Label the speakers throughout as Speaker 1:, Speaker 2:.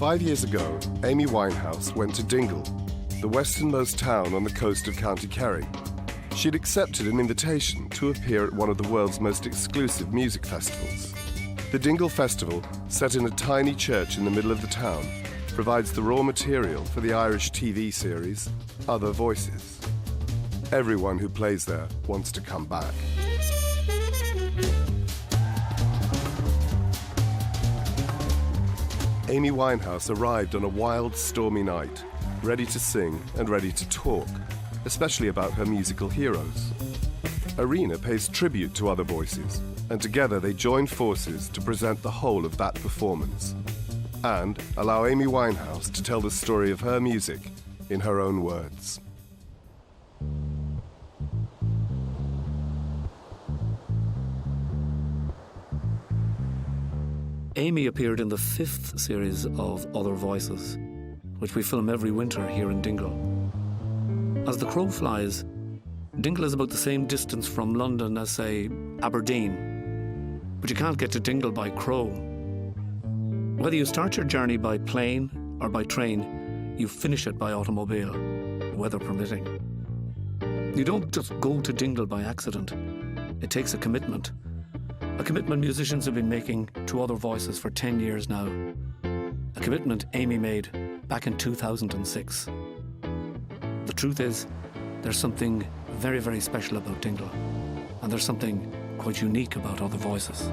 Speaker 1: 5 years ago, Amy Winehouse went to Dingle, the westernmost town on the coast of County Kerry. She'd accepted an invitation to appear at one of the world's most exclusive music festivals. The Dingle Festival, set in a tiny church in the middle of the town, provides the raw material for the Irish TV series Other Voices. Everyone who plays there wants to come back. Amy Winehouse arrived on a wild, stormy night, ready to sing and ready to talk, especially about her musical heroes. Arena pays tribute to Other Voices, and together they join forces to present the whole of that performance and allow Amy Winehouse to tell the story of her music in her own words.
Speaker 2: Amy appeared in the 5th series of Other Voices, which we film every winter here in Dingle. As the crow flies, Dingle is about the same distance from London as, say, Aberdeen, but you can't get to Dingle by crow. Whether you start your journey by plane or by train, you finish it by automobile, weather permitting. You don't just go to Dingle by accident. It takes a commitment musicians have been making to Other Voices for 10 years now. A commitment Amy made back in 2006. The truth is, there's something very, very special about Dingle, and there's something quite unique about Other Voices.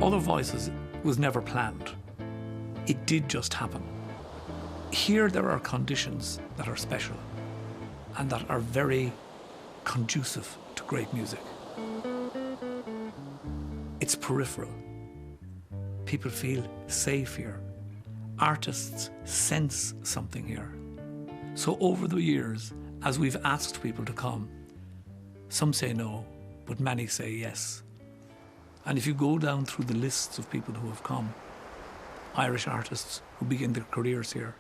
Speaker 2: Other Voices was never planned. It did just happen. Here there are conditions that are special and that are very conducive to great music. It's peripheral. People feel safe here. Artists sense something here. So over the years, as we've asked people to come, some say no, but many say yes. And if you go down through the lists of people who have come, Irish artists who begin their careers here,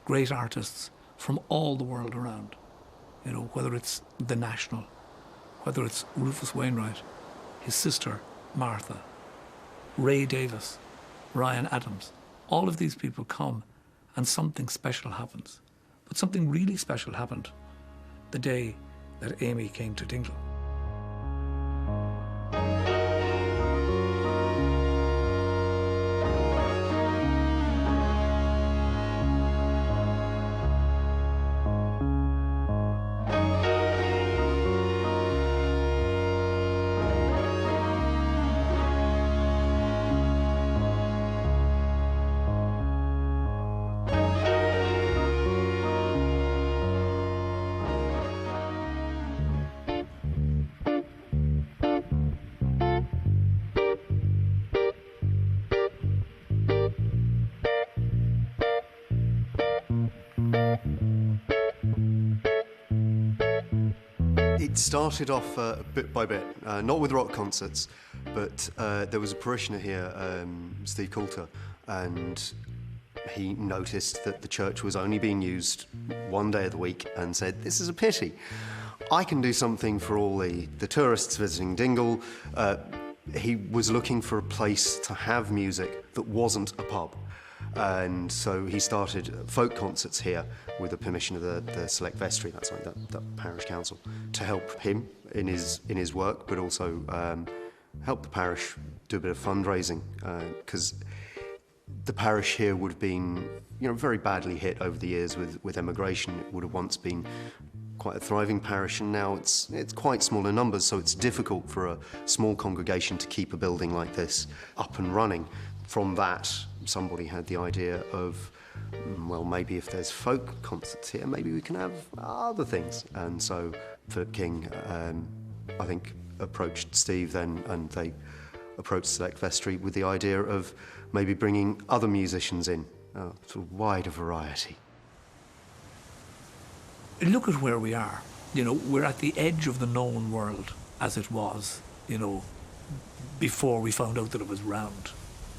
Speaker 2: great artists from all the world around, you know, whether it's The National, whether it's Rufus Wainwright, his sister, Martha, Ray Davis, Ryan Adams, all of these people come and something special happens. But something really special happened the day that Amy came to Dingle.
Speaker 3: It started off bit by bit, not with rock concerts, but there was a parishioner here, Steve Coulter, and he noticed that the church was only being used one day of the week and said, this is a pity. I can do something for all the tourists visiting Dingle. He was looking for a place to have music that wasn't a pub. And so he started folk concerts here with the permission of the Select Vestry, that's like that parish council, to help him in his work, but also help the parish do a bit of fundraising, because the parish here would have been, very badly hit over the years with emigration. It would have once been quite a thriving parish, and now it's quite small in numbers, so it's difficult for a small congregation to keep a building like this up and running. From that, somebody had the idea of, well, maybe if there's folk concerts here, maybe we can have other things. And so Philip King, I think, approached Steve then, and they approached Select Vestry with the idea of maybe bringing other musicians in, sort of wider variety.
Speaker 4: Look at where we are. We're at the edge of the known world, as it was, before we found out that it was round.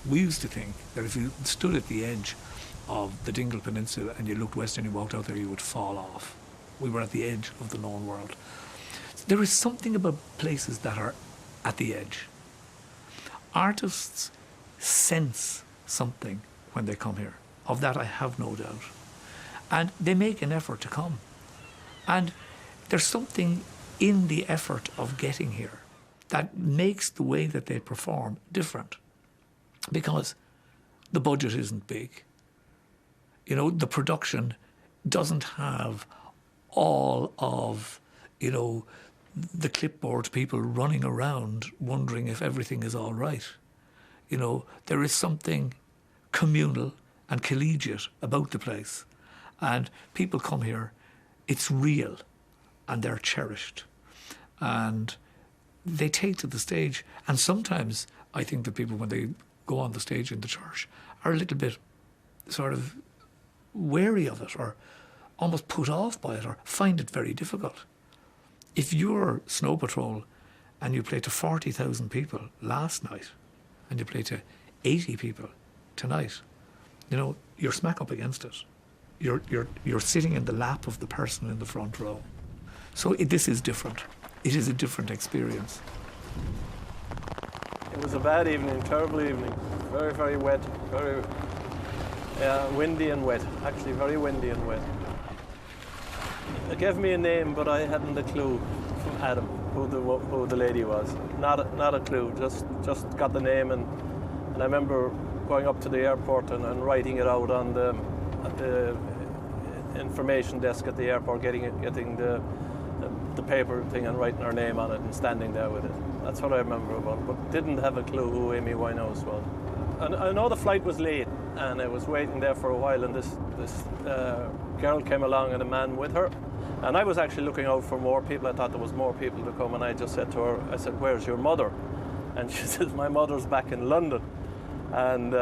Speaker 4: We used to think that if you stood at the edge of the Dingle Peninsula and you looked west and you walked out there, you would fall off. We were at the edge of the known world. There is something about places that are at the edge. Artists sense something when they come here. Of that I have no doubt. And they make an effort to come. And there's something in the effort of getting here that makes the way that they perform different. Because the budget isn't big. The production doesn't have all of, the clipboard people running around wondering if everything is all right. There is something communal and collegiate about the place. And people come here, it's real, and they're cherished. And they take to the stage. And sometimes I think that people, when they go on the stage in the church, are a little bit sort of wary of it, or almost put off by it, or find it very difficult. If you're Snow Patrol and you play to 40,000 people last night, and you play to 80 people tonight, you're smack up against it. You're sitting in the lap of the person in the front row. So this is different. It is a different experience.
Speaker 5: It was a bad evening, terrible evening. Very, very wet, very windy and wet. Actually, very windy and wet. It gave me a name, but I hadn't a clue from Adam who the lady was. Not a clue. Just got the name, and I remember going up to the airport and writing it out on at the information desk at the airport, getting the paper thing and writing her name on it and standing there with it. That's what I remember about it, but didn't have a clue who Amy Winehouse was. And I know the flight was late, and I was waiting there for a while, and this girl came along and a man with her. And I was actually looking out for more people. I thought there was more people to come, and I just said to her, I said, "Where's your mother?" And she says, "My mother's back in London." And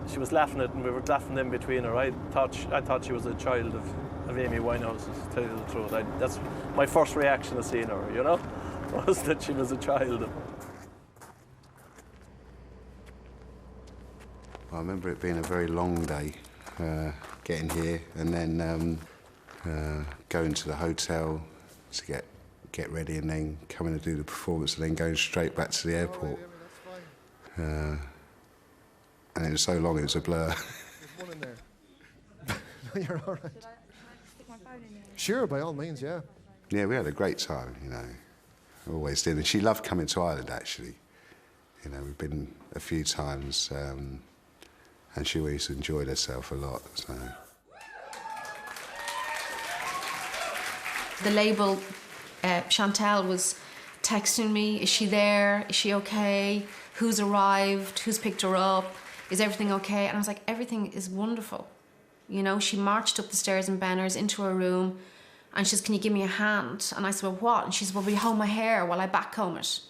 Speaker 5: she was laughing at, and we were laughing in between her. I thought she was a child of Amy Winehouse, to tell you the truth. That's my first reaction to seeing her, was that she was a child.
Speaker 6: I remember it being a very long day, getting here, and then going to the hotel to get ready, and then coming to do the performance, and then going straight back to the airport. And it was so long, it was a blur.
Speaker 7: There's one in there. You're all right.
Speaker 8: Should I stick my phone in there?
Speaker 7: Sure, by all means, yeah.
Speaker 6: Yeah, we had a great time, always did. And she loved coming to Ireland, actually. We've been a few times, and she always enjoyed herself a lot, so.
Speaker 8: The label, Chantal was texting me, is she there? Is she okay? Who's arrived? Who's picked her up? Is everything okay? And I was like, everything is wonderful. She marched up the stairs in Benner's into her room, and she says, "Can you give me a hand?" And I said, "Well, what?" And she said, "Well, will you hold my hair while I backcomb it?"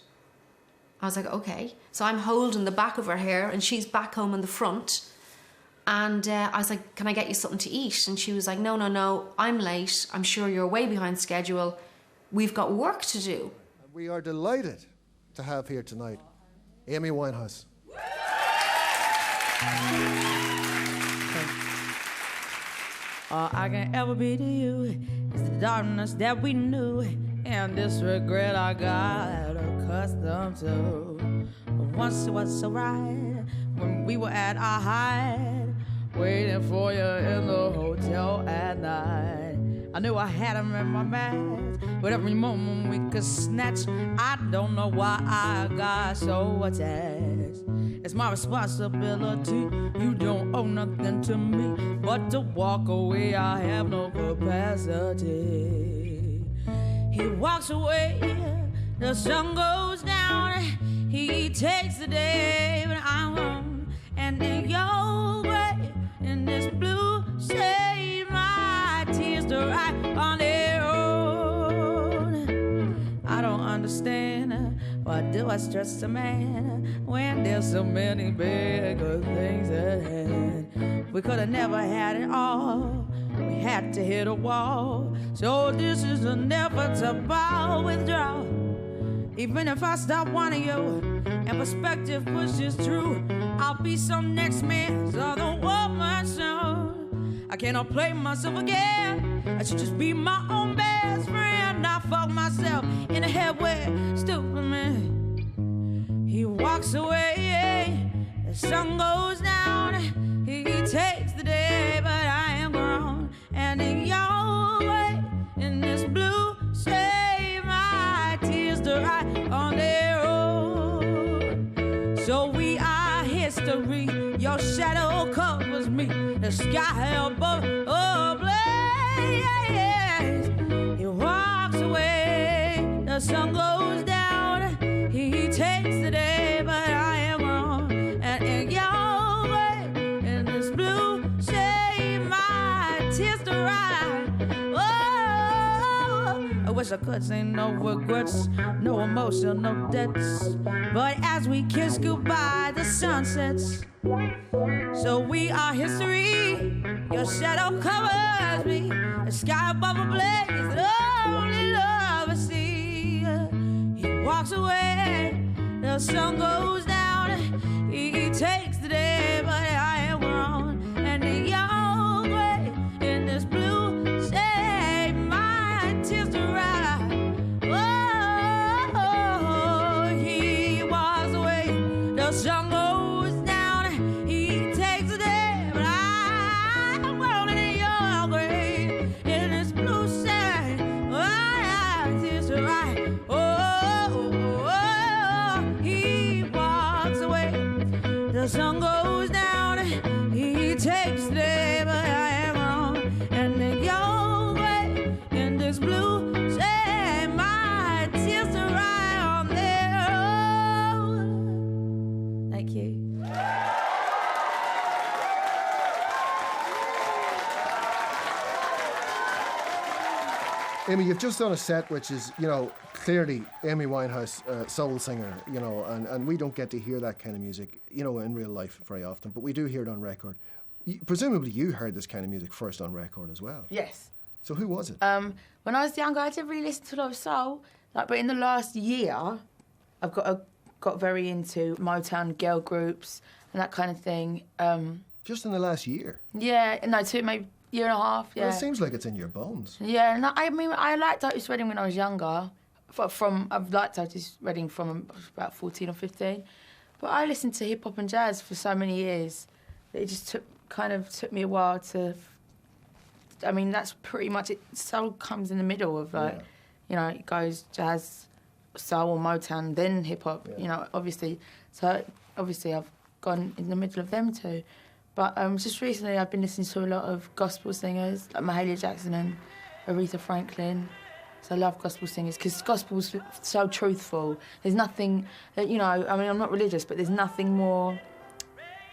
Speaker 8: I was like, okay. So I'm holding the back of her hair, and she's backcombing the front. And I was like, "Can I get you something to eat?" And she was like, no, I'm late. I'm sure you're way behind schedule. We've got work to do.
Speaker 7: We are delighted to have here tonight Amy Winehouse.
Speaker 9: All I can ever be to you is the darkness that we knew, and this regret I got accustomed to. Once it was so right when we were at our height, waiting for you in the hotel at night. I knew I had him in my bag, but every moment we could snatch. I don't know why I got so attached. It's my responsibility. You don't owe nothing to me, but to walk away I have no capacity. He walks away, the sun goes down. He takes the day, but I'm home. And in your grave, in this blue shade, my tears to write on their own. I don't understand, why do I stress a man when there's so many bigger things at hand? We could have never had it all. We had to hit a wall. So this is an effort to bow, withdraw. Even if I stop wanting you and perspective pushes through, I'll be some next man's other woman soon. I cannot play myself again. I should just be my own best friend. I fuck myself in the head with stupid man. He walks away, the sun goes down. He takes the day, but I am grown. And in your way, in this blue shade, my tears to write on their own. So we are history. Your shadow covers me. The sky above, ablaze. He walks away. The sun goes down. He takes the day, but I am wrong. And in your way, in this blue shade, my tears to write. Oh, I wish I could say no regrets, no emotional debts. But as we kiss goodbye, the sun sets. So we are history. Your shadow covers me. The sky above ablaze, the only love I see. He walks away. The sun goes down. He takes the day, but I am wrong. And in your way, in this blue shade, my tears to write. Oh, he walks away. The sun goes down. He takes the day, but I am wrong. And in your grave, in this blue shade, my tears to write. The sun goes down, he takes the day, but I am wrong. And in your way, in this blue shade, my tears to write on their own. Thank you.
Speaker 7: Amy, you've just done a set which is, you know, clearly Amy Winehouse, soul singer, you know, and we don't get to hear that kind of music, you know, in real life very often, but we do hear it on record. Presumably you heard this kind of music first on record as well.
Speaker 9: Yes.
Speaker 7: So who was it?
Speaker 9: When I was younger, I didn't really listen to a lot of soul, but in the last year, I've got very into Motown girl groups and that kind of thing.
Speaker 7: Just in the last year?
Speaker 9: Yeah, no, maybe year and a half, yeah.
Speaker 7: Well, it seems like it's in your bones.
Speaker 9: Yeah, no, I mean, I liked Otis Redding when I was younger. I've liked Otis Redding from about 14 or 15. But I listened to hip-hop and jazz for so many years that it just took me a while to... I mean, that's pretty much it. Soul comes in the middle of, like, you know, it goes jazz, soul, or Motown, then hip-hop, you know, obviously. So, obviously, I've gone in the middle of them too. But just recently I've been listening to a lot of gospel singers, like Mahalia Jackson and Aretha Franklin. So I love gospel singers because gospel's so truthful. There's nothing, you know, I mean, I'm not religious, but there's nothing more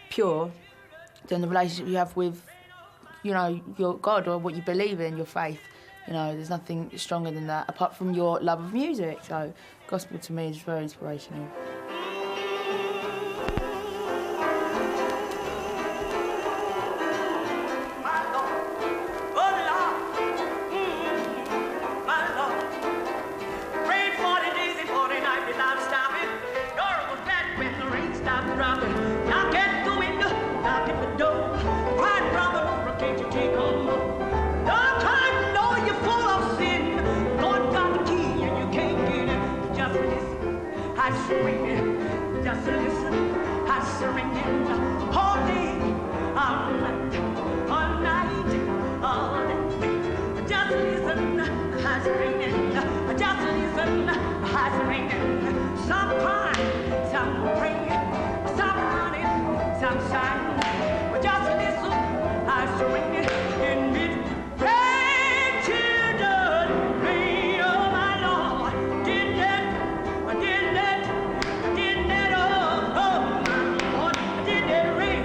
Speaker 9: pure than the relationship you have with, you know, your God or what you believe in, your faith. You know, there's nothing stronger than that, apart from your love of music. So gospel to me is very inspirational.
Speaker 10: Rain 40 days and 40 nights without stopping. You're a good bad ringing all day, all night, all day. Just listen, it's ringing. Just listen, it's ringing. Some crying, some praying, some running, some shining. Just listen, it's ringing in mid. Hey, children, me, oh my Lord, did that, oh my Lord, did that ring?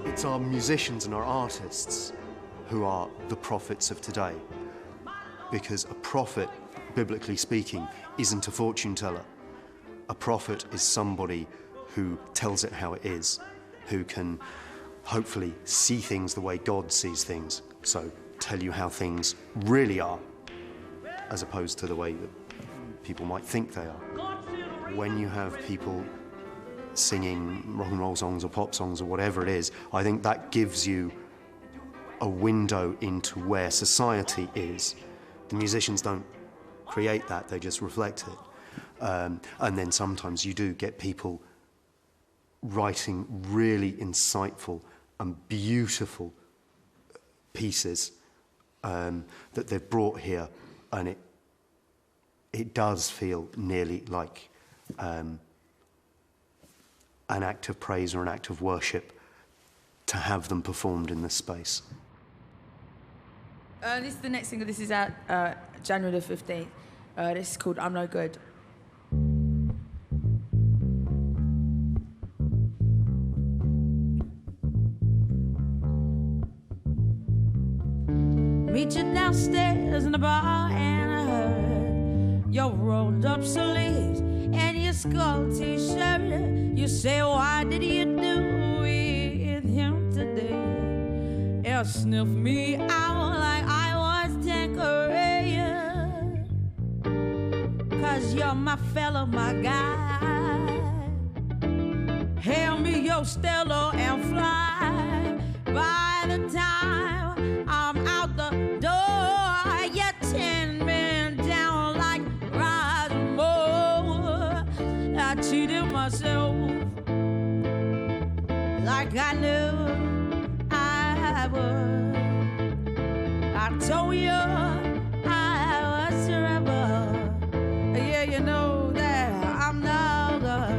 Speaker 3: It's our musicians and our artists who are the prophets of today. Because a prophet, biblically speaking, isn't a fortune teller. A prophet is somebody who tells it how it is, who can hopefully see things the way God sees things, so tell you how things really are, as opposed to the way that people might think they are. When you have people singing rock and roll songs or pop songs or whatever it is, I think that gives you a window into where society is. The musicians don't create that, they just reflect it. And then sometimes you do get people writing really insightful and beautiful pieces that they've brought here, and it does feel nearly like an act of praise or an act of worship to have them performed in this space.
Speaker 9: This is the next single. This is out January the 15th. This is called I'm No Good. Meet you downstairs in the bar and I heard your rolled up sleeves and your skull t-shirt. You say, why did you do with him today? It'll sniff me out like I was Tanqueray. 'Cause you're my fella, my guy. Hail me your Stella and fly. By the time I'm out the door, you're 10 men down like Rosemore. I cheated myself like I knew I would. I told you I was terrible. Yeah, you know that I'm no good.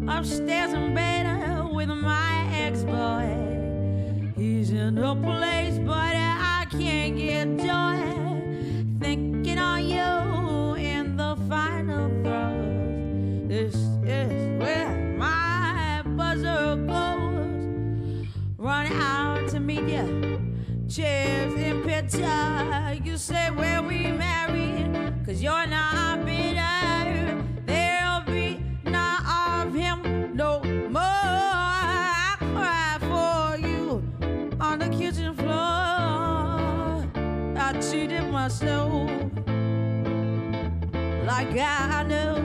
Speaker 9: Upstairs in bed with my ex-boy. He's in a place, but I can't get joy. Thinking on you in the final throes. This is where my buzzer goes. Run out to meet you. Cheers in picture. You say where we married, 'cause you're not bitter. There'll be none of him no more. I cry for you on the kitchen floor. I cheated myself like I knew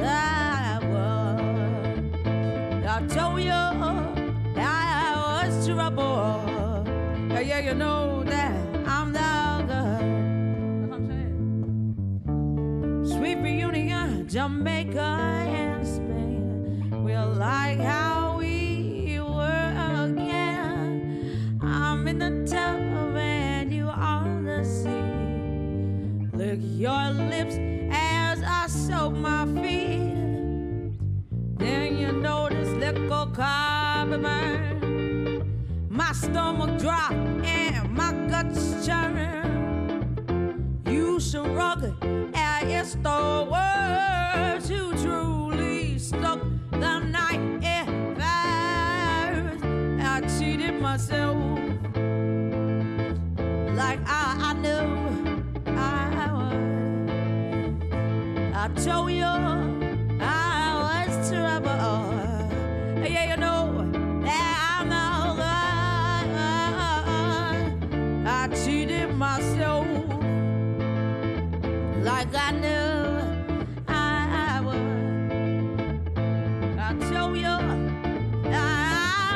Speaker 9: I would. I told you I was trouble. Yeah, you know that I'm no good. That's what I'm saying. Sweet reunion, Jamaica and Spain. We're like how we were again. I'm in the tub and you on the sea. Lick your lips as I soak my feet. Then you notice little carbon burn. My stomach drop and my guts churn. You shrug at it's the words who truly stuck the night in fires. I cheated myself like I knew I would. I told you I was trouble. Yeah, you know that I'm no good. I cheated myself like I knew I would. I told you I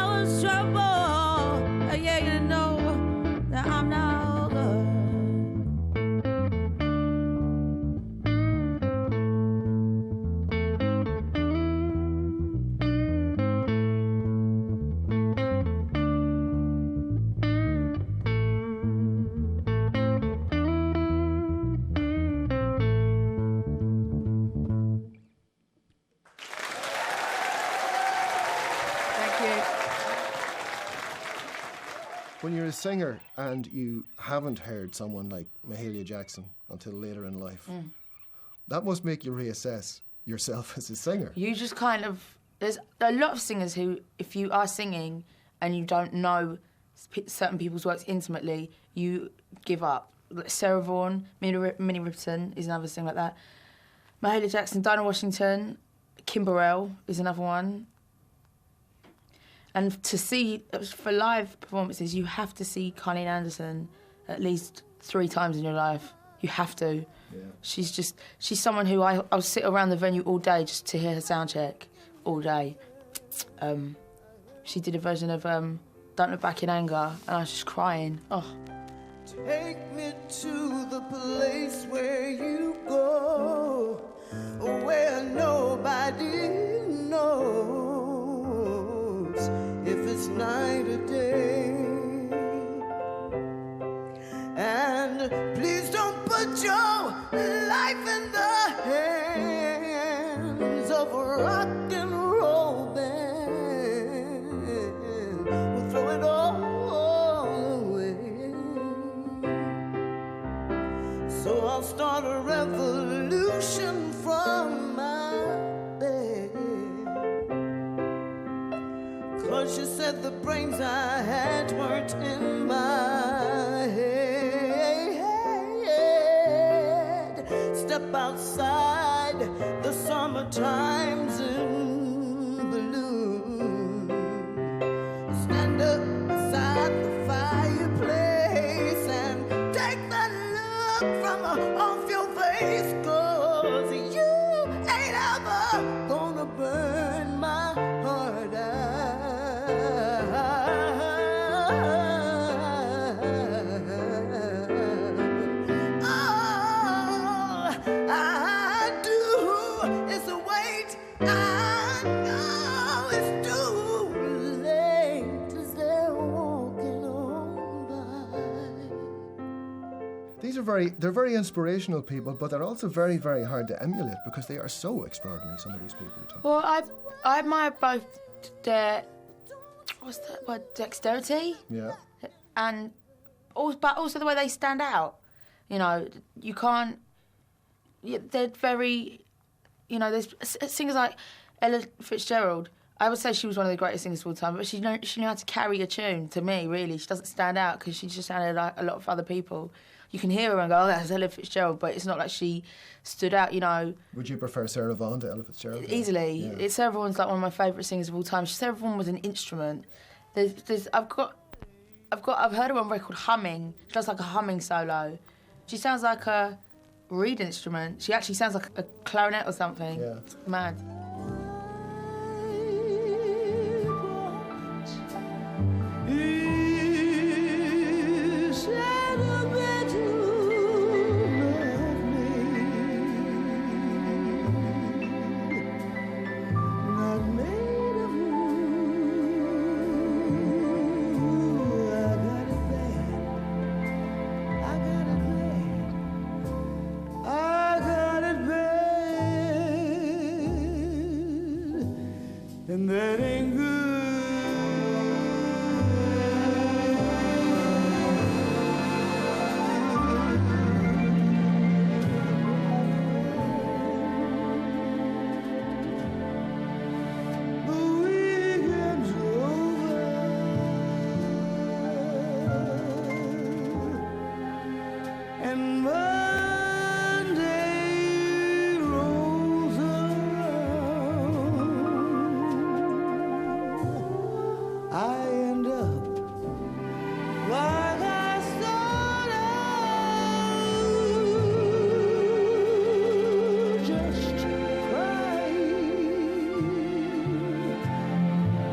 Speaker 9: was trouble. Yeah, you know that I'm no good. you.
Speaker 7: When you're a singer and you haven't heard someone like Mahalia Jackson until later in life, that must make you reassess yourself as a singer.
Speaker 9: You just kind of... There's a lot of singers who, if you are singing and you don't know certain people's works intimately, you give up. Like Sarah Vaughan, Minnie Riperton is another singer like that. Mahalia Jackson, Dinah Washington, Kim Burrell is another one. And to see, for live performances, you have to see Colleen Anderson at least 3 times in your life. You have to.
Speaker 7: Yeah.
Speaker 9: She's someone who I'll sit around the venue all day just to hear her sound check, all day. She did a version of Don't Look Back in Anger, and I was just crying. Oh.
Speaker 11: Take me to the place where you go, where nobody knows if it's night or day. And please don't put your life in the hands of a rock and roll band. We'll throw it all away. So I'll start a revolution from my bed. 'Cause you said the brains I had weren't in my head. Step outside, the summertime's in bloom. Stand up beside the fireplace and take that look from off your face. 'Cause you ain't ever gonna burn my heart out. All I do is wait. I know it's too late as they're walking on by.
Speaker 7: They're very inspirational people, but they're also very, very hard to emulate because they are so extraordinary, some of these people you talk about.
Speaker 9: Well, I admire both their... What's that word? Dexterity?
Speaker 7: Yeah.
Speaker 9: But also the way they stand out. You know, you can't... They're very... You know, there's singers like Ella Fitzgerald. I would say she was one of the greatest singers of all time, but she knew how to carry a tune, to me, really. She doesn't stand out because she just sounded like a lot of other people. You can hear her and go, oh, that's Ella Fitzgerald, but it's not like she stood out, you know.
Speaker 7: Would you prefer Sarah Vaughan to Ella Fitzgerald?
Speaker 9: Easily.
Speaker 7: Yeah.
Speaker 9: Sarah Vaughan's like one of my favourite singers of all time. Sarah Vaughan was an instrument. I've heard her on record humming. She does like a humming solo. She sounds like a reed instrument. She actually sounds like a clarinet or something.
Speaker 7: Yeah.
Speaker 9: It's mad.
Speaker 11: And that ain't good. The weekend's over, and Monday rolls around. I end up like I started, just crying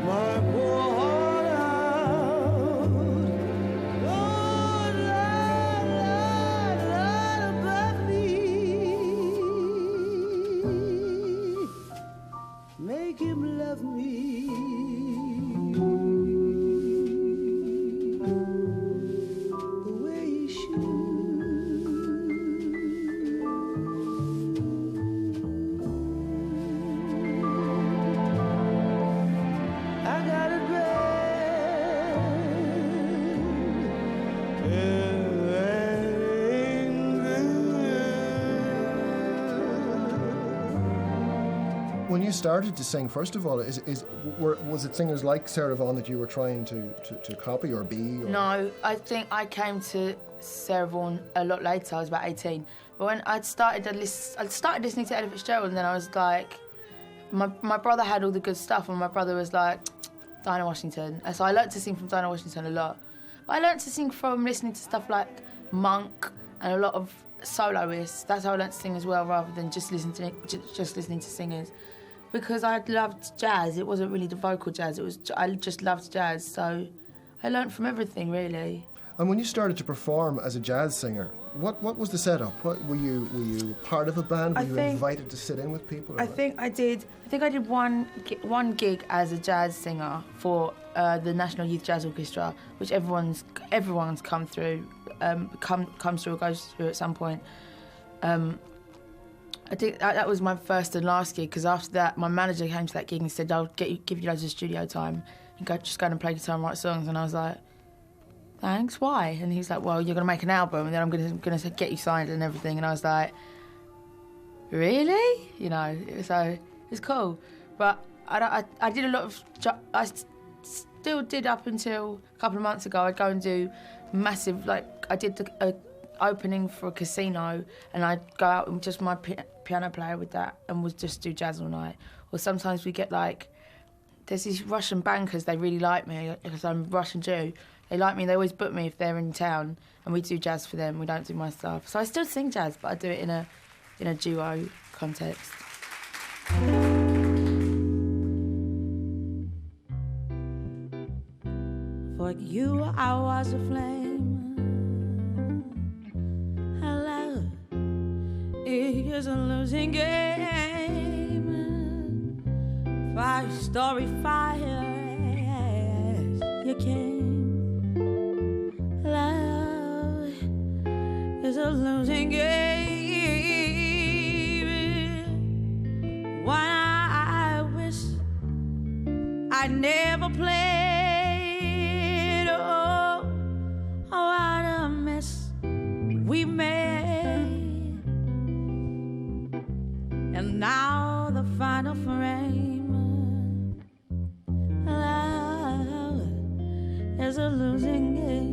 Speaker 11: my poor heart out. Lord, Lord above me, make him love me. The way he should. I got it
Speaker 7: When you started to sing, first of all, was it singers like Sarah Vaughan that you were trying to copy or be? Or?
Speaker 9: No, I think I came to Sarah Vaughan a lot later. I was about 18. But when I started listening to Ella Fitzgerald, and then I was like, my brother had all the good stuff, and my brother was like, Dinah Washington. And so I learnt to sing from Dinah Washington a lot. But I learnt to sing from listening to stuff like Monk and a lot of soloists. That's how I learnt to sing as well, rather than just listening to singers. Because I loved jazz. It wasn't really the vocal jazz. I just loved jazz. So I learnt from everything, really.
Speaker 7: And when you started to perform as a jazz singer, what was the setup? Were you part of a band? Were you invited to sit in with people?
Speaker 9: I think I did one gig as a jazz singer for the National Youth Jazz Orchestra, which everyone's come through, comes through or goes through at some point. I think that was my first and last gig, because after that, my manager came to that gig and said, "I'll give you loads of studio time and just go and play guitar and write songs." And I was like, "Thanks, why?" And he was like, "Well, you're going to make an album and then I'm going to get you signed and everything." And I was like, "Really?" You know, so it's cool. But I did a lot of... I still did up until a couple of months ago. I'd go and do massive... Like, I did the opening for a casino, and I'd go out and just my piano player with that and would just do jazz all night. Or sometimes we get like... There's these Russian bankers, they really like me because I'm Russian Jew. They like me, they always book me if they're in town, and we do jazz for them, we don't do my stuff. So I still sing jazz, but I do it in a duo context. For you I was a flame. Hello, it is a losing game. 5-story fire, you came. Love is a losing game. Why I wish I never played. Oh, what a mess we made. And now the final frame. Love is a losing game.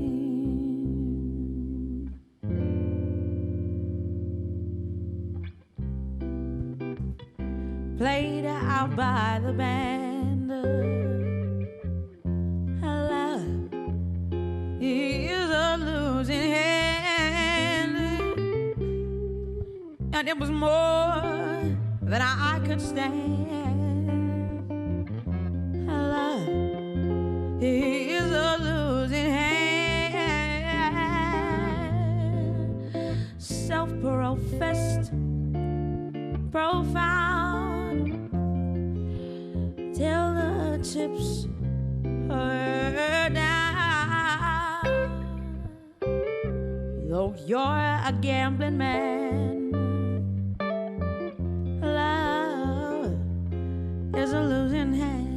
Speaker 9: Played out by the band. Love is a losing hand. And it was more than I could stand. Love is a losing hand. Self-professed, profound, till the chips are down. Though you're a gambling man, love is a losing hand.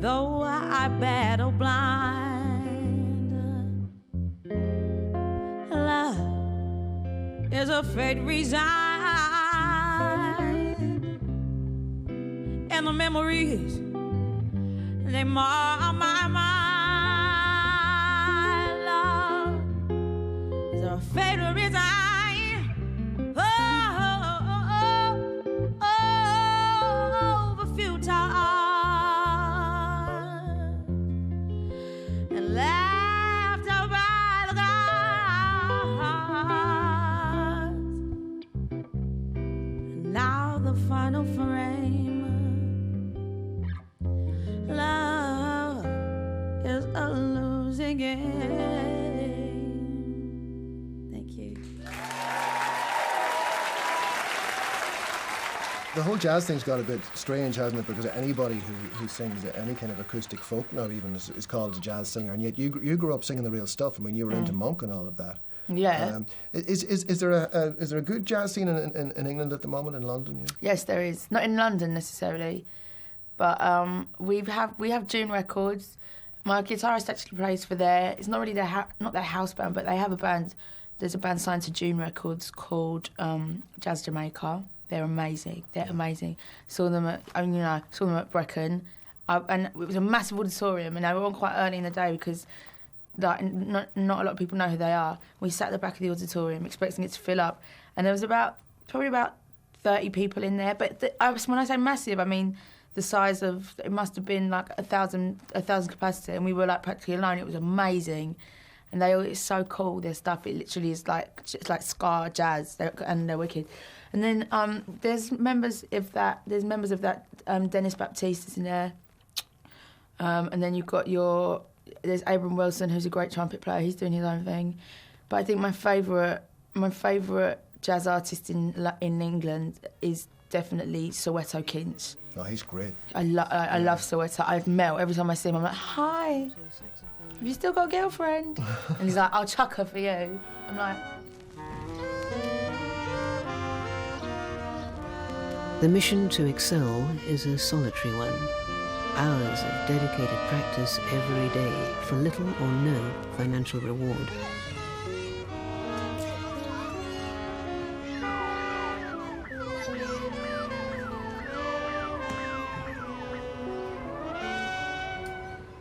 Speaker 9: Though I battle blind, love is a fate resigned. And the memories, they mar my mind. Love is a fate resigned. Oh, the futile and left out by the gods. And now the final frame. Love is a losing game. Thank you.
Speaker 7: The whole jazz thing's got a bit strange, hasn't it? Because anybody who sings any kind of acoustic folk now even is called a jazz singer, and yet you grew up singing the real stuff. I mean, you were into Monk and all of that.
Speaker 9: Yeah.
Speaker 7: Is there a good jazz scene in England at the moment, in London? Yeah?
Speaker 9: Yes, there is. Not in London necessarily, but we have June Records. My guitarist actually plays for it's not really not their house band, but they have a band. There's a band signed to June Records called Jazz Jamaica. They're amazing. Saw them at Brecon, and it was a massive auditorium, and they were on quite early in the day because not a lot of people know who they are. We sat at the back of the auditorium expecting it to fill up, and there was probably about 30 people in there. But when I say massive, I mean the size of, it must have been like 1,000 capacity, and we were like practically alone. It was amazing. And it's so cool, their stuff. It literally is it's like ska, jazz, and they're wicked. And then there's members of that Dennis Baptiste is in there. And then you've got there's Abram Wilson, who's a great trumpet player. He's doing his own thing. But I think my favourite jazz artist in England is definitely Soweto Kinch.
Speaker 7: Oh, he's great.
Speaker 9: I love Soweto. I've melt every time I see him. I'm like, hi. Have you still got a girlfriend? And he's like, I'll chuck her for you. I'm like...
Speaker 12: The mission to excel is a solitary one. Hours of dedicated practice every day for little or no financial reward.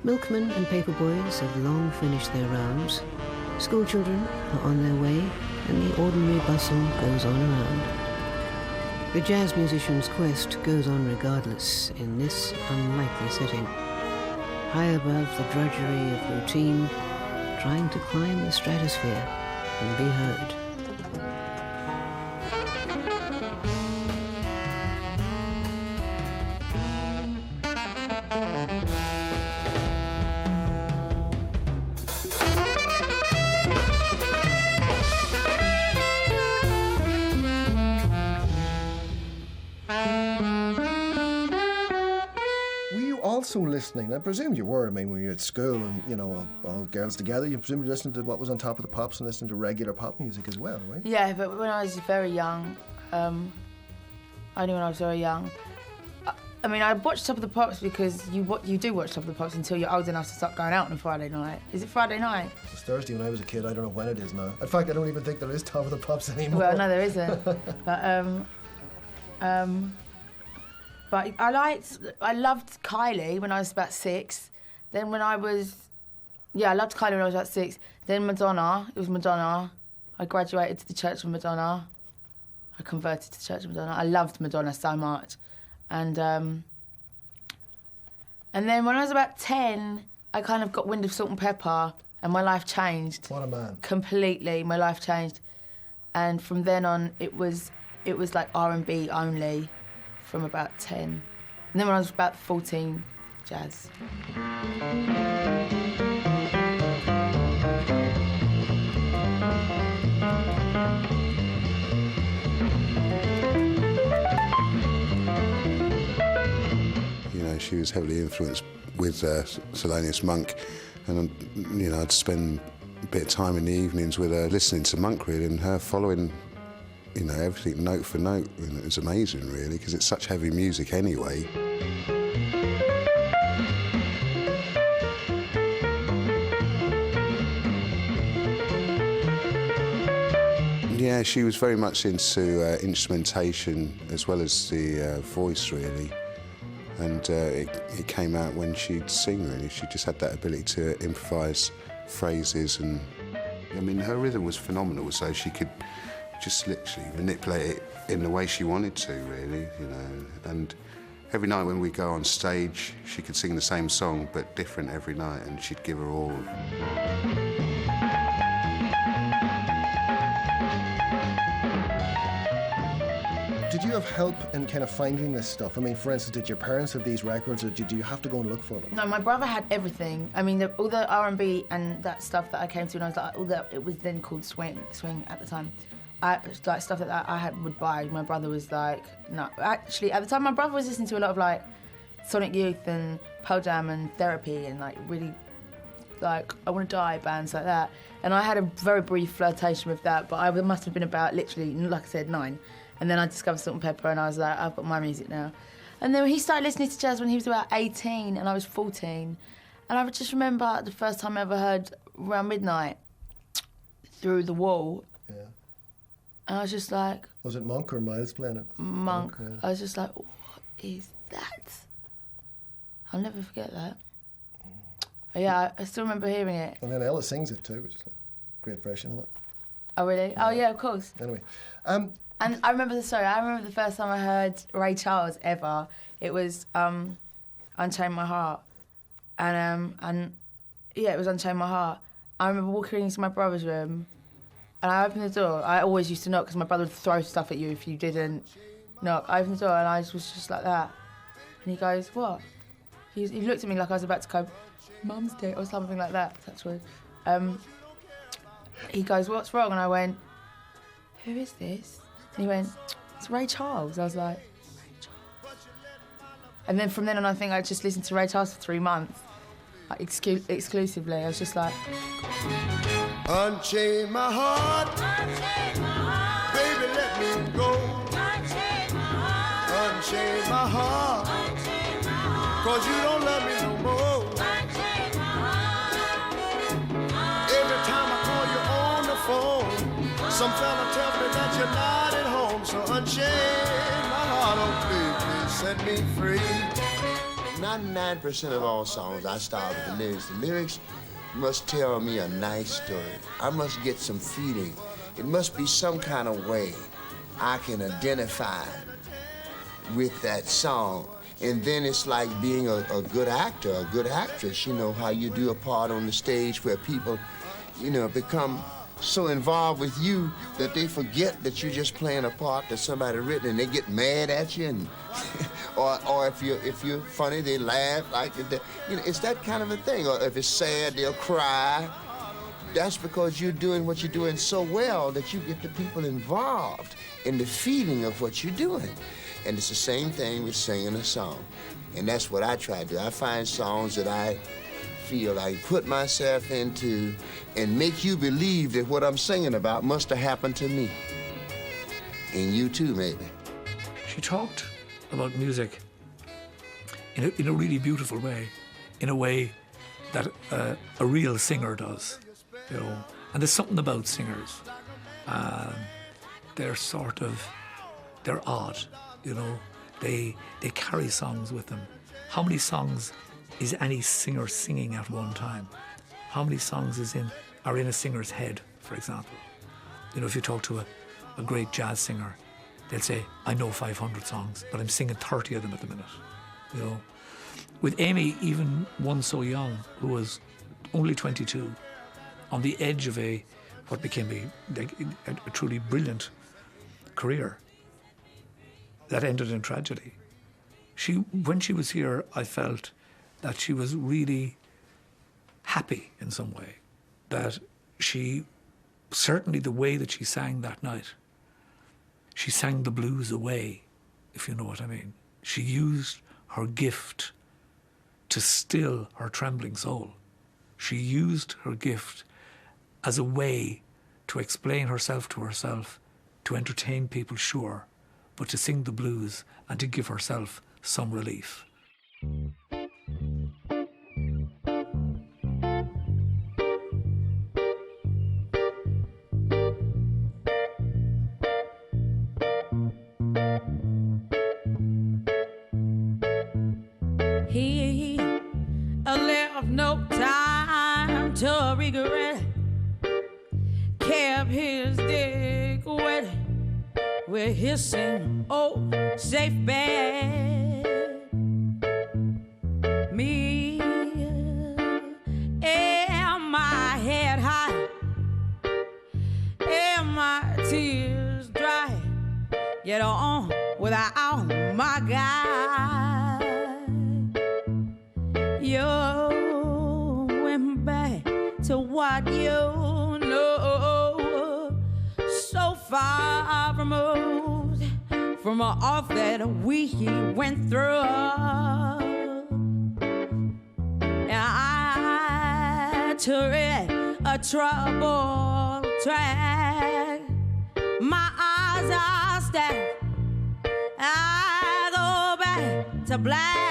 Speaker 12: Milkmen and paperboys have long finished their rounds. Schoolchildren are on their way, and the ordinary bustle goes on around. The jazz musician's quest goes on regardless in this unlikely setting. High above the drudgery of routine, trying to climb the stratosphere and be heard.
Speaker 7: Listening, I presume you were. I mean, when you were at school and, you know, all girls together, you presumably listened to what was on Top of the Pops and listened to regular pop music as well, right?
Speaker 9: Yeah, but when I was very young, only when I was very young, I mean, I watched Top of the Pops because you do watch Top of the Pops until you're old enough to start going out on a Friday night. Is it Friday night?
Speaker 7: It was Thursday when I was a kid. I don't know when it is now. In fact, I don't even think there is Top of the Pops anymore.
Speaker 9: Well, no, there isn't. But I loved Kylie when I was about 6. Then I loved Kylie when I was about 6. Then Madonna, it was Madonna. I graduated to the Church of Madonna. I converted to the Church of Madonna. I loved Madonna so much. And then when I was about 10, I kind of got wind of Salt and Pepper, and my life changed.
Speaker 7: What a man.
Speaker 9: Completely, my life changed. And from then on, it was like R&B only. From about 10. And then when I was about 14, jazz.
Speaker 6: You know, she was heavily influenced with Thelonious Monk, and, you know, I'd spend a bit of time in the evenings with her listening to Monk, really, and her following, you know, everything note for note. And it was amazing, really, because it's such heavy music anyway. Yeah, she was very much into instrumentation as well as the voice, really. And it came out when she'd sing, really. She just had that ability to improvise phrases, and I mean, her rhythm was phenomenal, so she could just literally manipulate it in the way she wanted to, really, you know. And every night when we go on stage, she could sing the same song, but different every night, and she'd give her all.
Speaker 7: Did you have help in kind of finding this stuff? I mean, for instance, did your parents have these records, or did you have to go and look for them?
Speaker 9: No, my brother had everything. I mean, all the R&B and that stuff that I came to when I was like, it was then called swing at the time. Like stuff that I would buy. My brother was like, no. Actually, at the time, my brother was listening to a lot of like Sonic Youth and Pearl Jam and Therapy and like really like I Want to Die bands like that. And I had a very brief flirtation with that, but I must have been about literally, like I said, 9. And then I discovered Salt and Pepper, and I was like, I've got my music now. And then he started listening to jazz when he was about 18, and I was 14. And I just remember the first time I ever heard Around Midnight through the wall.
Speaker 7: Yeah.
Speaker 9: And I was just like...
Speaker 7: Was it Monk or Miles playing it?
Speaker 9: Monk.
Speaker 7: Yeah.
Speaker 9: I was just like, what is that? I'll never forget that. But yeah, I still remember hearing it.
Speaker 7: And then Ella sings it too, which is a great version of it.
Speaker 9: Oh, really? Oh, yeah, of course.
Speaker 7: Anyway.
Speaker 9: And I remember the first time I heard Ray Charles ever. It was Unchain My Heart. And yeah, it was Unchain My Heart. I remember walking into my brother's room and I opened the door. I always used to knock because my brother would throw stuff at you if you didn't knock. I opened the door and I was just like that. And he goes, what? He looked at me like I was about to go, Mum's dead, or something like that. That's weird. He goes, what's wrong? And I went, who is this? And he went, it's Ray Charles. I was like, Ray Charles. And then from then on, I think I just listened to Ray Charles for 3 months, like exclusively. I was just like...
Speaker 11: Unchain my heart, baby, let me go. Unchain my heart, cause you don't love me no more. Every time I call you on the phone, some fella tells me that you're not at home. So unchain my heart, oh please set me free.
Speaker 13: 99% of all songs, I start with the lyrics. The lyrics must tell me a nice story. I must get some feeling. It must be some kind of way I can identify with that song. And then it's like being a good actor, a good actress, you know, how you do a part on the stage where people, you know, become so involved with you that they forget that you're just playing a part that somebody written and they get mad at you and or if you're funny, they laugh, like, you know, it's that kind of a thing. Or if it's sad, they'll cry. That's because you're doing what you're doing so well that you get the people involved in the feeling of what you're doing. And it's the same thing with singing a song. And that's what I try to do. I find songs that I feel I put myself into and make you believe that what I'm singing about must have happened to me. And you too, maybe.
Speaker 4: She talked about music in a really beautiful way, in a way that a real singer does, you know. And there's something about singers. They're odd, you know. They carry songs with them. How many songs is any singer singing at one time? How many songs are in a singer's head, for example? You know, if you talk to a great jazz singer, they'll say, I know 500 songs, but I'm singing 30 of them at the minute, you know. With Amy, even one so young, who was only 22, on the edge of what became a truly brilliant career, that ended in tragedy. When she was here, I felt that she was really happy in some way, that certainly the way that she sang that night, she sang the blues away, if you know what I mean. She used her gift to still her trembling soul. She used her gift as a way to explain herself to herself, to entertain people, sure, but to sing the blues and to give herself some relief.
Speaker 9: He left no time to regret, kept his dick wet with his same old safe bed. Me and my head high and my tears dry, get on without my guy. You went back to what you know, so far removed from all that we went through. And I tread a troubled track. My eyes are stacked. I go back to black.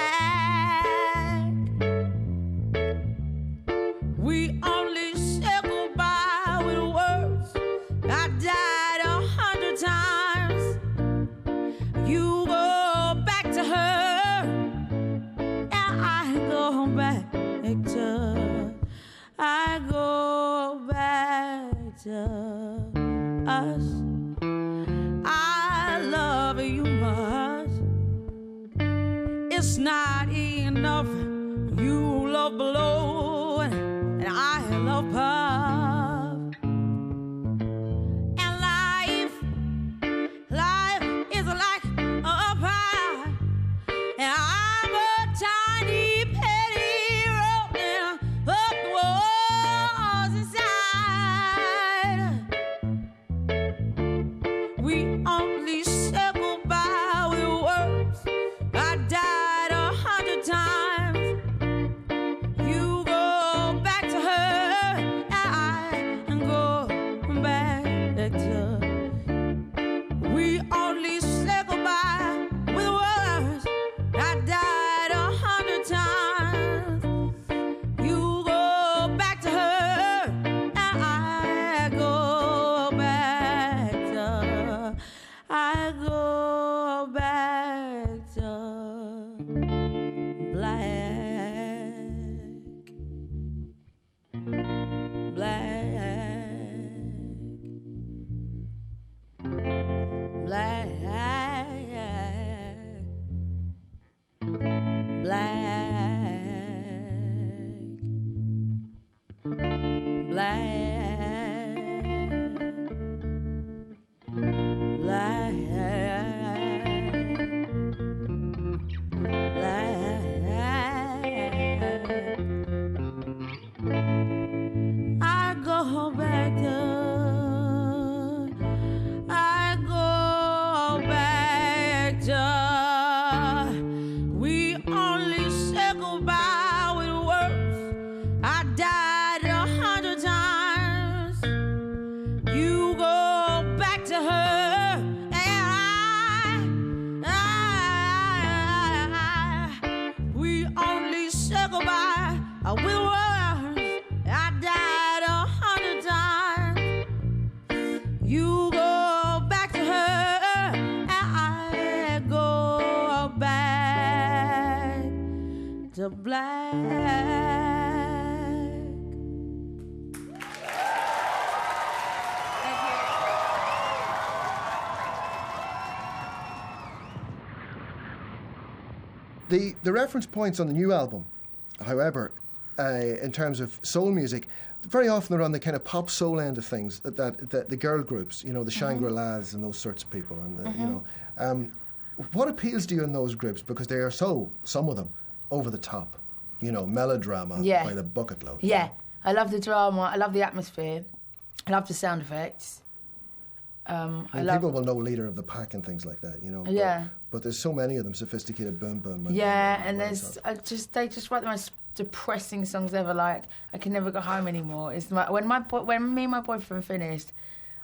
Speaker 9: I love you much. It's not enough. You love below, and I love above. And life is like a pie, and I'm a tiny penny rolling up the walls inside. We only say goodbye with words. I died 100 times. You go back to her, and I go back to. We only say goodbye with words. I died 100 times. You go back to her, and I go back to. I go back to black, black, I go back to. I go back to. We only say goodbye with words. I died 100 times. You go back to her, and we only say goodbye with words. I died 100 times. You go back to her, and I go back to black.
Speaker 7: The reference points on the new album, however, in terms of soul music, very often they're on the kind of pop soul end of things. That the girl groups, you know, the Shangri-Las and those sorts of people, and you know, what appeals to you in those groups, because they are some of them, over the top, you know, melodrama by the bucket load.
Speaker 9: Yeah, I love the drama. I love the atmosphere. I love the sound effects.
Speaker 7: People will know Leader of the Pack and things like that, you know. But there's so many of them, Sophisticated Boom Boom.
Speaker 9: And there's they just write the most depressing songs ever. Like I Can Never Go Home Anymore. It's when me and my boyfriend finished,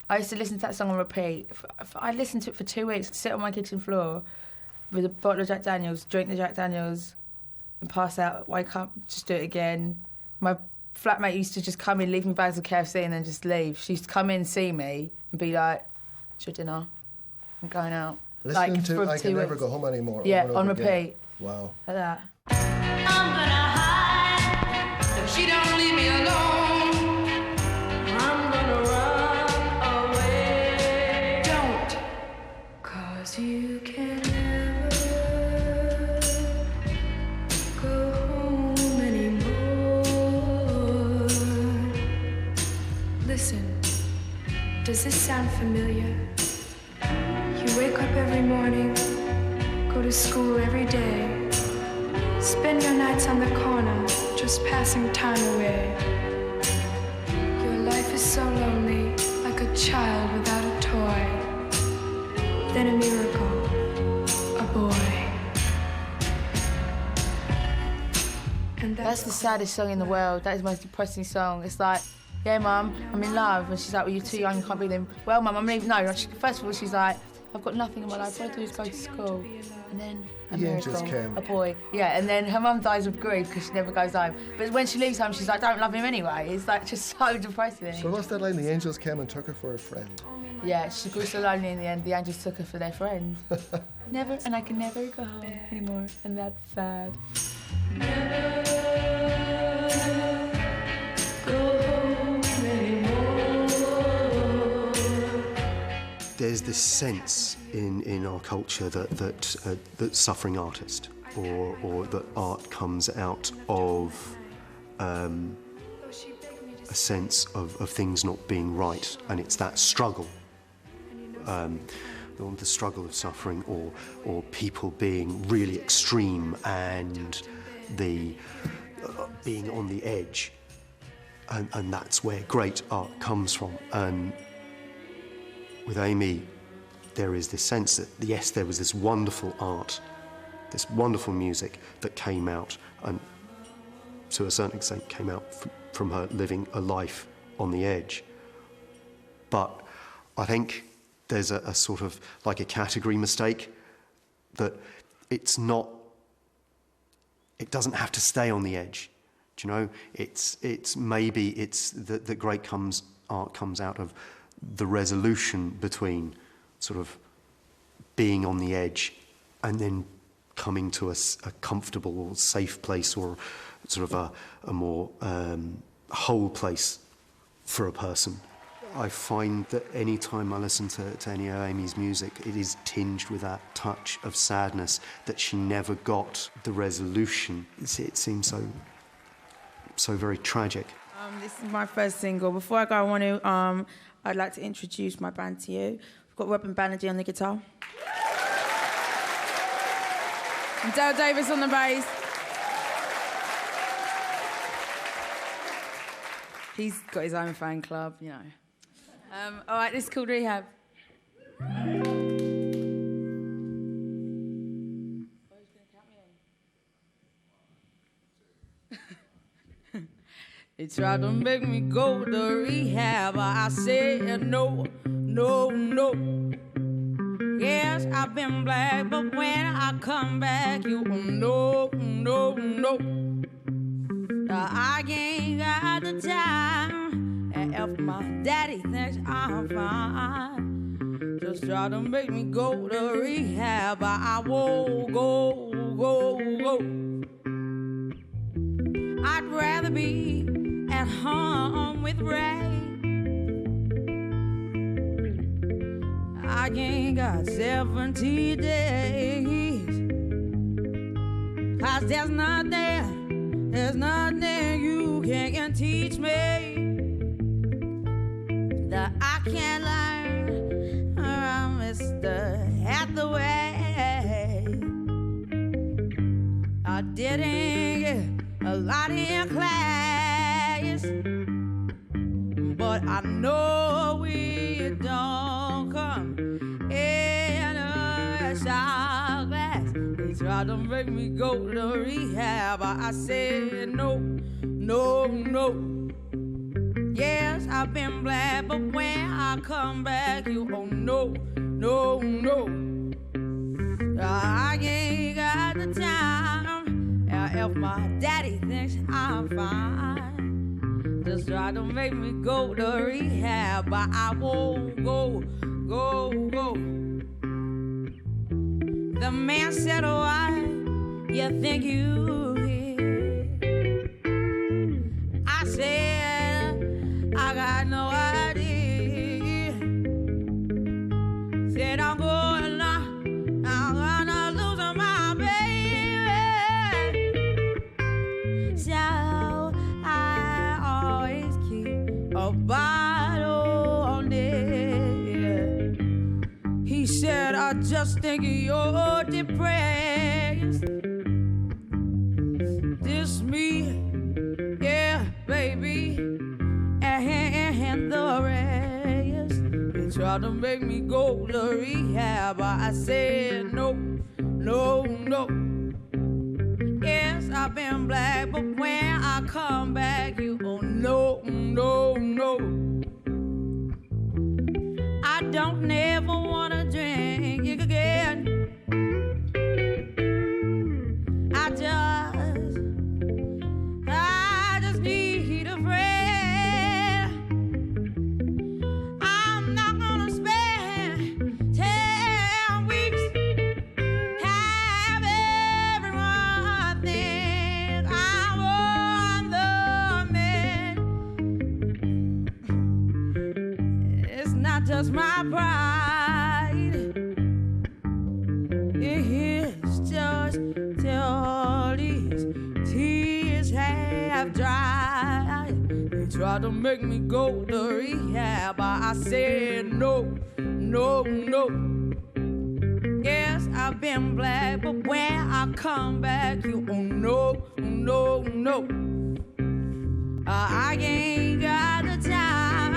Speaker 9: I used to listen to that song on repeat. I listened to it for 2 weeks, sit on my kitchen floor with a bottle of Jack Daniels, drink the Jack Daniels, and pass out. Wake up, just do it again. My flatmate used to just come in, leave me bags of KFC, and then just leave. She used to come in, see me, and be like, "It's your dinner. I'm going out."
Speaker 7: Listening to I Can Never Go Home Anymore.
Speaker 9: Yeah, on repeat.
Speaker 7: Again. Wow.
Speaker 9: Like that.
Speaker 10: I'm gonna hide if she don't leave me alone. I'm gonna run away. Don't, 'cause you can never go home anymore. Listen, does this sound familiar? You wake up every morning, go to school every day, spend your nights on the corner, just passing time away. Your life is so lonely, like a child without a toy. Then a miracle, a boy. And
Speaker 9: that's the saddest song in the world. That is the most depressing song. It's like, yeah, Mum, I'm in love. And she's like, well, you're too young, you can't be there. Well, Mum, I'm leaving. No, first of all, she's like, I've got nothing in my life. All I do is go to school. And then a miracle, a boy. Yeah, and then her mum dies of grief because she never goes home. But when she leaves home, she's like, don't love him anyway. It's like just so depressing.
Speaker 7: So what's that line? The angels came and took her for a friend.
Speaker 9: Yeah, she grew so lonely in the end, the angels took her for their friend. Never, and I can never go home anymore. And that's sad.
Speaker 10: Never go home anymore.
Speaker 3: there's this sense in our culture that suffering artist or that art comes out of a sense of things not being right, and it's that struggle, the struggle of suffering or people being really extreme and the being on the edge, and that's where great art comes from. And with Amy, there is this sense that, yes, there was this wonderful art, this wonderful music that came out, and to a certain extent came out from her living a life on the edge. But I think there's a sort of like a category mistake, that it doesn't have to stay on the edge. Do you know? It's maybe that great art comes out of the resolution between sort of being on the edge and then coming to a comfortable or safe place, or sort of a more whole place for a person. I find that any time I listen to any of Amy's music, it is tinged with that touch of sadness, that she never got the resolution. It seems so very tragic.
Speaker 9: This is my first single. Before I go, I'd like to introduce my band to you. We've got Robin Banerjee on the guitar. And Dale Davis on the bass. He's got his own fan club, you know. All right, this is called Rehab. They tried to make me go to rehab. I said no, no, no. Yes, I've been black, but when I come back, you no, no, no. I ain't got the time, and if my daddy thinks I'm fine, just try to make me go to rehab. I won't go. I'd rather be at home with Ray. I ain't got 70 days, 'cause there's nothing you can teach me that I can't learn around Mr. Hathaway. I didn't get a lot in class, but I know we don't come in a shot glass. They tried to make me go to rehab. I said no, no, no. Yes, I've been black, but when I come back, you oh no, no, no. I ain't got the time. If my daddy thinks I'm fine, just try to make me go to rehab, but I won't go. The man said, why you think you here? I said, I got no idea. Said I'm gonna lose my baby. So I always keep a bottle on it. He said, I just think you're depressed. This me, yeah, baby, and the rest. They tried to make me go to rehab. I said no, no, no. Yes, I've been black, but when I come back, you oh no, no, no. I don't never wanna drink again. I just need a friend. I'm not gonna spend 10 weeks have everyone think I'm the man. It's not just 'cause my pride is just till these tears have dried. They tried to make me go to rehab, but I said no, no, no. Yes, I've been black, but when I come back, you oh no, no, no. I ain't got the time,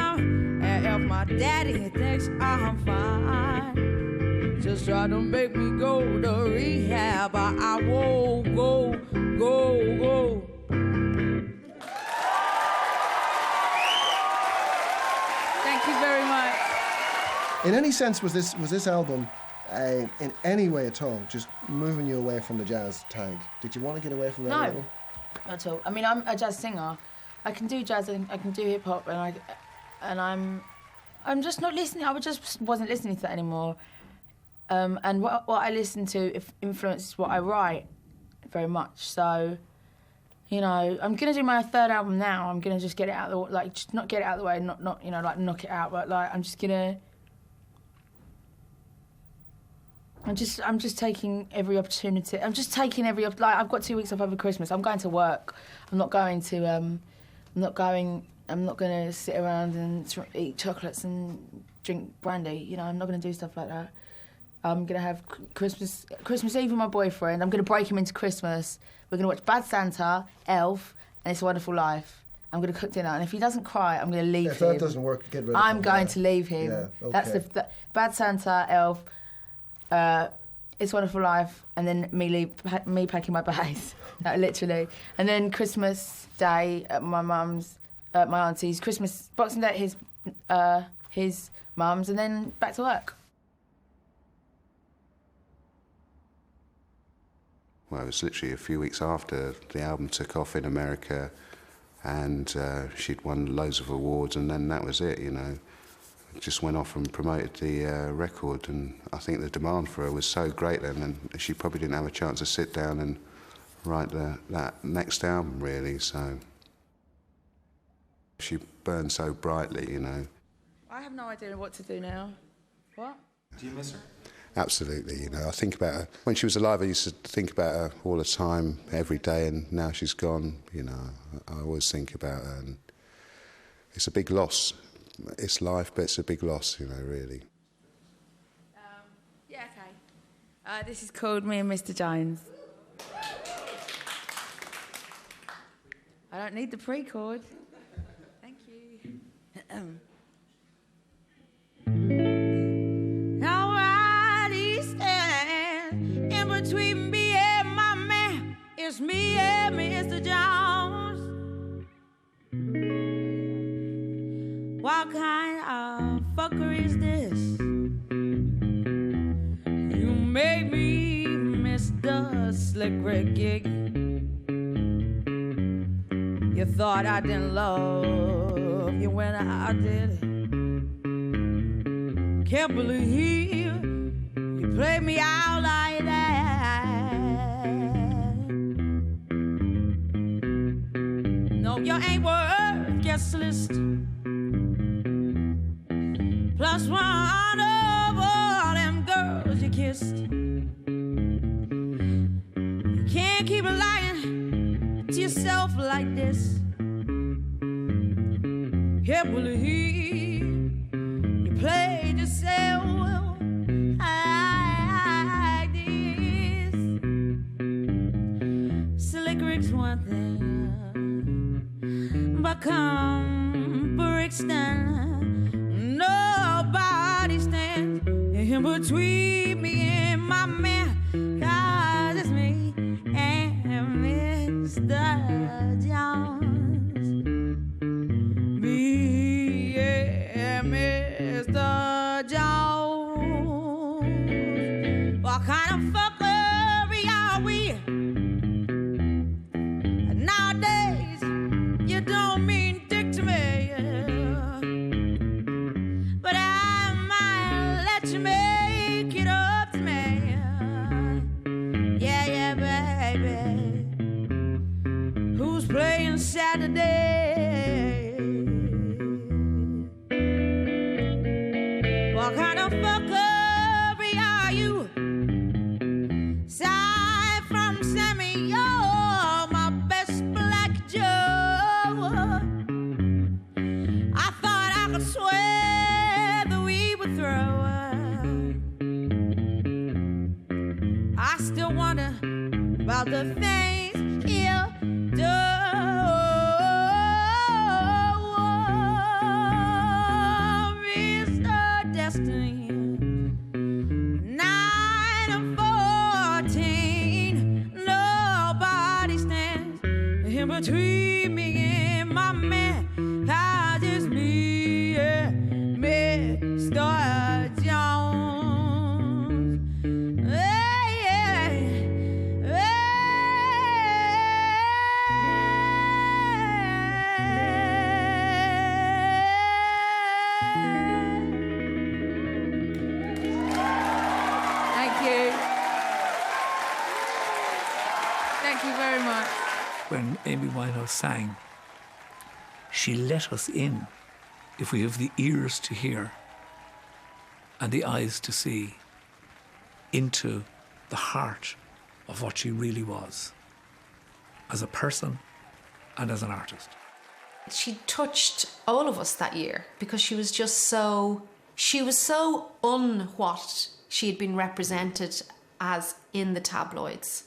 Speaker 9: and if my daddy thinks I'm fine, just try to make me go to rehab, but I won't go. Thank you very much.
Speaker 7: In any sense, was this album in any way at all just moving you away from the jazz tag? Did you want to get away from that?
Speaker 9: No,
Speaker 7: level?
Speaker 9: not at all. I mean, I'm a jazz singer. I can do jazz and I can do hip hop, and I'm just not listening. I just wasn't listening to that anymore. And what I listen to influences what I write very much. So, you know, I'm gonna do my third album now. I'm gonna just get it out of the like, just not get it out of the way, not you know, like knock it out, but like I'm just taking every opportunity. I've got 2 weeks off over Christmas. I'm going to work. I'm not going to sit around and eat chocolates and drink brandy. You know, I'm not going to do stuff like that. I'm going to have Christmas Eve with my boyfriend. I'm going to break him into Christmas. We're going to watch Bad Santa, Elf, and It's a Wonderful Life. I'm going to cook dinner, and if he doesn't cry, I'm going to leave him.
Speaker 7: If that doesn't work, get rid of him.
Speaker 9: I'm going to leave him.
Speaker 7: Yeah, okay.
Speaker 9: That's the Bad Santa, Elf, It's a Wonderful Life, and then me packing my bags, literally. And then Christmas Day at my mum's, my auntie's. Boxing Day at his mum's, and then back to work.
Speaker 6: Well, it was literally a few weeks after the album took off in America, and she'd won loads of awards, and then that was it, you know. Just went off and promoted the record, and I think the demand for her was so great then, and she probably didn't have a chance to sit down and write that next album, really, so she burned so brightly, you know.
Speaker 9: I have no idea what to do now. What?
Speaker 14: Do you miss her?
Speaker 6: Absolutely, you know, I think about her. When she was alive, I used to think about her all the time, every day, and now she's gone, you know, I always think about her, and it's a big loss. It's life, but it's a big loss, you know, really.
Speaker 9: Yeah, okay. This is called Me and Mr. Jones. I don't need the pre-chord. Thank you. Nobody stand in between me and my man. It's me and Mr. Jones. What kind of fucker is this? You made me Mr. Slick Rick Gig. You thought I didn't love you when I did. Can't believe you played me out like that. No, you ain't worth guest list. Plus one of all them girls you kissed. You can't keep lying to yourself like this. Can't believe you played yourself like this. Slick Rick's one thing, but come Brixton. Nobody stands in between me and my man, 'cause it's me and Mr. Jones. Me and Mr. Jones. What kind of fuckery are we? Nowadays, you don't mean dick to me. You make it up to me. Yeah, baby. Who's playing Saturday? fuckery are you? Aside from Sammy, you're my best black Joe. I thought I could swear that we would throw. I still wonder about the things you do. Mr. Destiny, 9 and 14, nobody stands in between me and my man. I just me, yeah, Mr. Jones. Hey, yeah, Thank you. Thank you very much.
Speaker 4: When Amy Winehouse sang, she let us in, if we have the ears to hear and the eyes to see, into the heart of what she really was as a person and as an artist.
Speaker 8: She touched all of us that year because she was so what she had been represented as in the tabloids.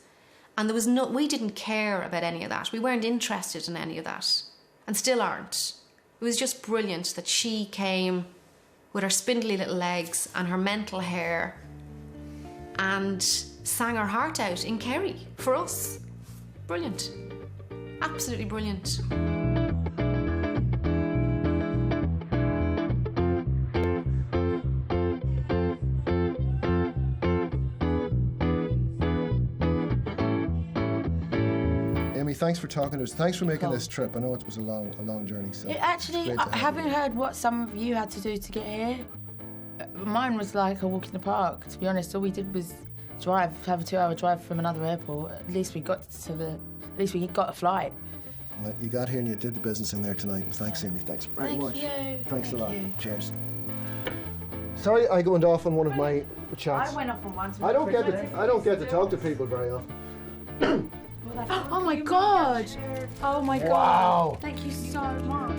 Speaker 8: And we didn't care about any of that. We weren't interested in any of that, and still aren't. It was just brilliant that she came with her spindly little legs and her mental hair and sang her heart out in Kerry for us. Brilliant. Absolutely brilliant.
Speaker 7: Amy, thanks for talking to us. Thanks for making this trip. I know it was a long journey. So
Speaker 9: Actually, having heard what some of you had to do to get here, mine was like a walk in the park, to be honest. All we did was have a 2-hour drive from another airport. At least we got a flight.
Speaker 7: Well, you got here and you did the business in there tonight. And thanks, Amy. Thanks very much. Thanks a lot. Cheers. Sorry, I went off on one of my chats.
Speaker 9: I went off on one.
Speaker 7: I don't get to talk to people very often.
Speaker 9: Oh my God! Oh my God!
Speaker 7: Wow!
Speaker 9: Thank you so much.